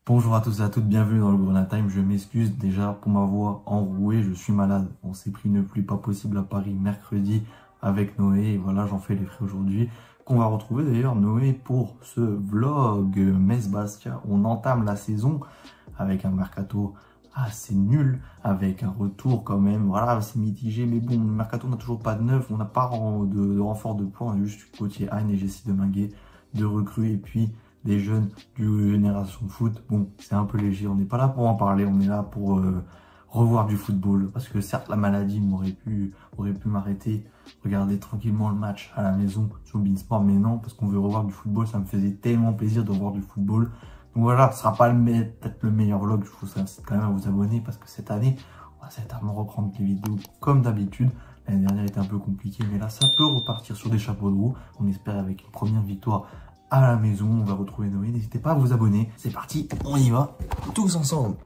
Bonjour à tous et à toutes, bienvenue dans le Grenade Time. Je m'excuse déjà pour ma voix enrouée, je suis malade. On s'est pris une pluie pas possible à Paris mercredi avec Noé et voilà, j'en fais les frais aujourd'hui. Qu'on va retrouver d'ailleurs Noé pour ce vlog Metz-Bastia. On entame la saison avec un mercato assez nul, avec un retour quand même, voilà, c'est mitigé, mais bon, le mercato n'a toujours pas de neuf, on n'a pas de renfort de points, on a juste Gauthier Hein et Jessie Deminguet, deux recrues et puis des jeunes du Génération Foot. Bon, c'est un peu léger, on n'est pas là pour en parler, on est là pour revoir du football, parce que certes la maladie aurait pu m'arrêter, regarder tranquillement le match à la maison sur Beansport, mais non, parce qu'on veut revoir du football, ça me faisait tellement plaisir de voir du football. Donc voilà, ce sera pas peut-être le meilleur vlog, je vous incite quand même à vous abonner, parce que cette année, on va certainement reprendre les vidéos comme d'habitude. L'année dernière était un peu compliquée, mais là ça peut repartir sur des chapeaux de roue, on espère avec une première victoire à la maison. On va retrouver Noé, n'hésitez pas à vous abonner. C'est parti, on y va, tous ensemble.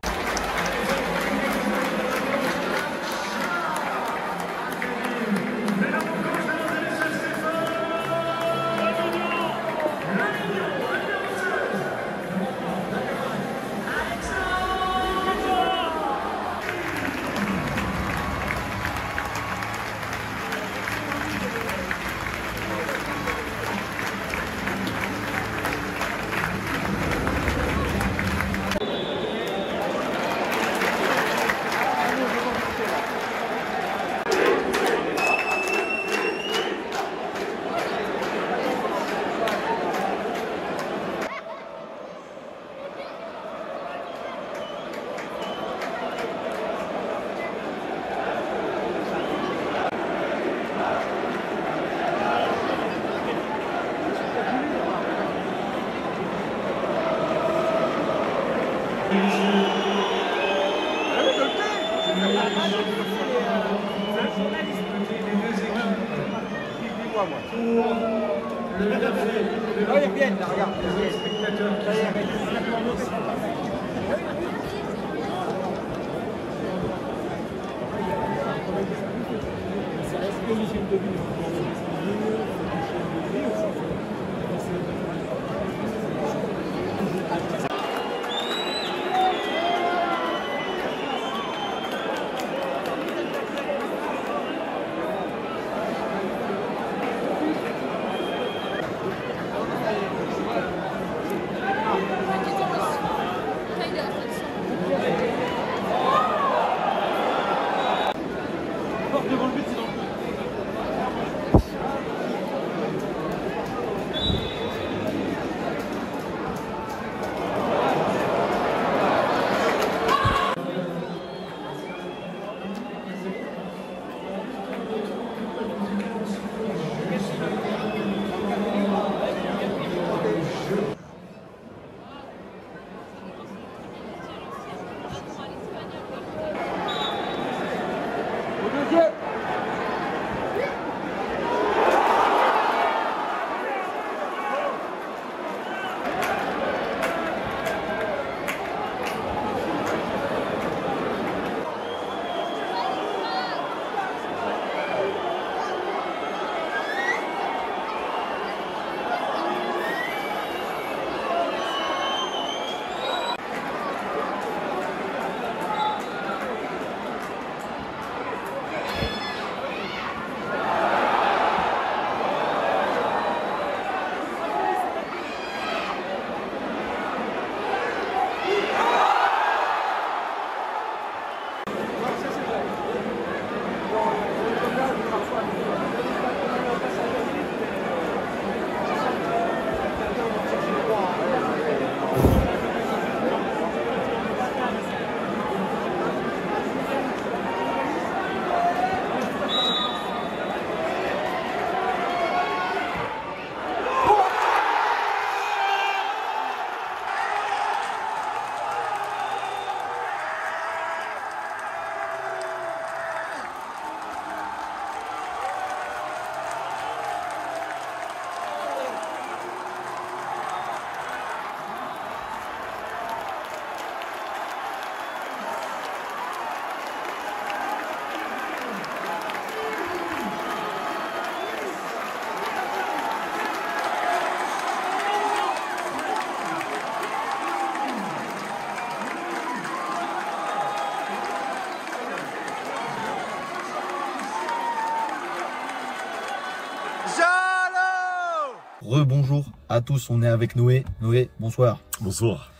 rebonjour à tous, on est avec Noé. Noé, bonsoir. Bonsoir.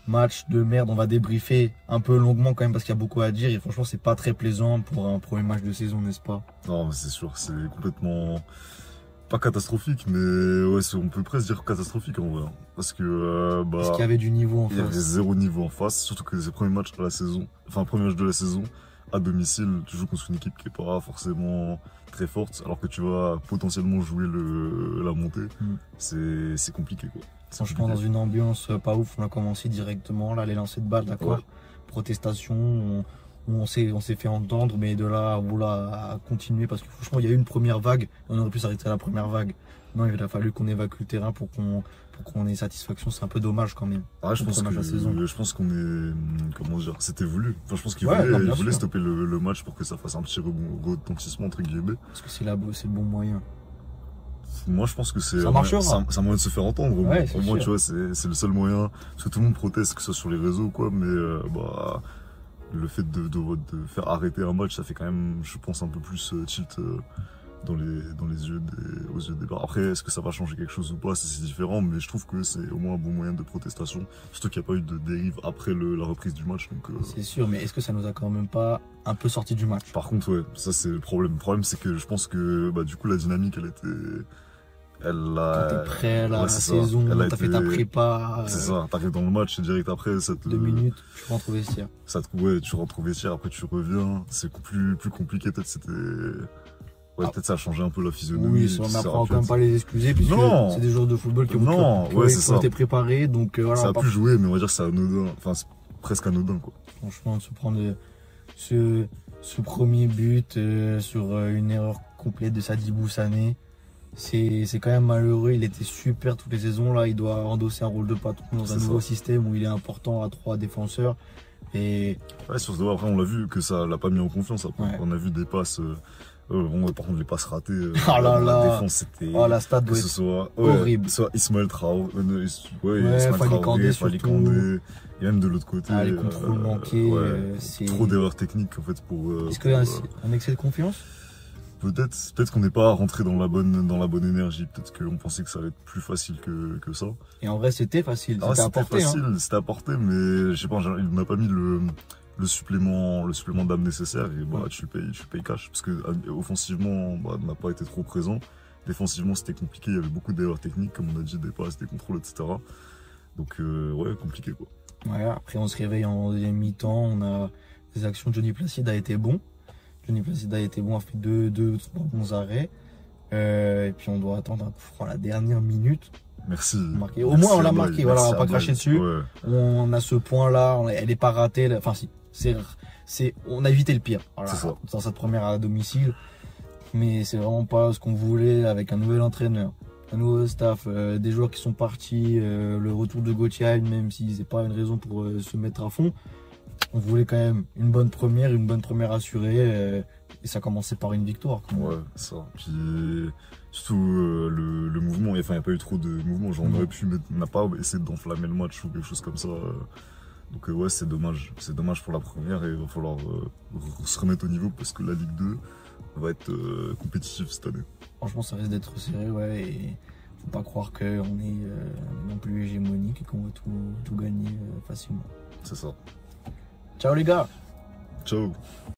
Match de merde, on va débriefer un peu longuement quand même parce qu'il y a beaucoup à dire et franchement c'est pas très plaisant pour un premier match de saison, n'est-ce pas? Non, mais c'est sûr, c'est complètement pas catastrophique, mais ouais, on peut presque dire catastrophique en vrai. Parce que Parce qu'il y avait du niveau en il y avait face. zéro niveau en face, surtout que c'est le premier match de la saison, premier match de la saison à domicile, tu joues contre une équipe qui est pas forcément très forte, alors que tu vas potentiellement jouer la montée. C'est compliqué quoi. Franchement, dans une ambiance pas ouf, on a commencé directement, là, les lancers de balles, d'accord. Ouais. Protestation, on s'est fait entendre, mais de là à continuer, parce que franchement, il y a eu une première vague, on aurait pu s'arrêter à la première vague. Non, il a fallu qu'on évacue le terrain pour qu'on ait satisfaction, c'est un peu dommage quand même. Ah, je pense qu'on est, comment dire, c'était voulu. Enfin, je pense qu'il voulait stopper le match pour que ça fasse un petit retentissement entre guillemets. Parce que c'est le bon moyen. Moi, je pense que c'est un moyen de se faire entendre. Ouais, au moins, tu vois, c'est le seul moyen. Parce que tout le monde proteste, que ce soit sur les réseaux ou quoi, mais le fait de faire arrêter un match, ça fait quand même, je pense, un peu plus tilt aux yeux des barres. Après, est-ce que ça va changer quelque chose ou pas, c'est différent, mais je trouve que c'est au moins un bon moyen de protestation. Surtout qu'il n'y a pas eu de dérive après la reprise du match. C'est sûr, mais est-ce que ça nous a quand même pas un peu sorti du match? Par contre, ouais, ça c'est le problème. Le problème, c'est que je pense que du coup, la dynamique, Quand t'es prêt là, la saison, t'as fait ta prépa. C'est ça, t'arrives dans le match et direct après, 2 minutes, tu rentres au vestiaire. Tu rentres au vestiaire, après tu reviens. C'est plus compliqué, peut-être c'était. Ouais, peut-être ça a changé un peu la physionomie. Oui, on n'apprend quand même pas à les excuser, puisque c'est des joueurs de football qui ont été préparés. Donc, voilà, ça a pu jouer, mais on va dire que c'est anodin. Enfin, c'est presque anodin, quoi. Franchement, de se prendre ce premier but sur une erreur complète de Sadibou Sané, c'est quand même malheureux. Il était super toutes les saisons. Là, il doit endosser un rôle de patron dans un nouveau système où il est important à 3 défenseurs. Et ouais, sur ce doigt, après, on l'a vu que ça l'a pas mis en confiance. Après, on a vu des passes. Par contre, les passes ratées, la défense, c'était. La stade doit être horrible. Soit Ismaël Traoré, Fally Kandé. Et même de l'autre côté. Les contrôles manqués. Trop d'erreurs techniques, en fait, pour. Est-ce qu'un excès de confiance? Peut-être qu'on n'est pas rentré dans la bonne énergie. Peut-être qu'on pensait que ça allait être plus facile que ça. Et en vrai, c'était facile. C'était apporté, mais je sais pas, il n'a pas mis le supplément d'âme nécessaire et tu le payes cash parce que offensivement n'a pas été trop présent. Défensivement c'était compliqué, il y avait beaucoup d'erreurs techniques comme on a dit, des passes, des contrôles, etc. Donc ouais, compliqué quoi. Ouais, après on se réveille en deuxième mi-temps, on a des actions. Johnny Placide a été bon, a fait deux 3 bons arrêts et puis on doit attendre la dernière minute. Merci. Au moins on l'a marqué, voilà, on va pas cracher dessus. Ouais. On a ce point là, elle est pas ratée, enfin si, on a évité le pire dans cette première à domicile, mais c'est vraiment pas ce qu'on voulait avec un nouvel entraîneur, un nouveau staff, des joueurs qui sont partis, le retour de Gauthier, même si c'est pas une raison pour se mettre à fond. On voulait quand même une bonne première assurée et ça commençait par une victoire. Ouais, ça. Puis surtout le mouvement, il n'y a pas eu trop de mouvement, genre on aurait pu, mais on n'a pas essayé d'enflammer le match ou quelque chose comme ça. Donc ouais, c'est dommage. C'est dommage pour la première et il va falloir se remettre au niveau parce que la Ligue 2 va être compétitive cette année. Franchement, ça risque d'être serré, ouais, et faut pas croire qu'on est non plus hégémonique et qu'on va tout gagner facilement. C'est ça. Ciao les gars. Ciao.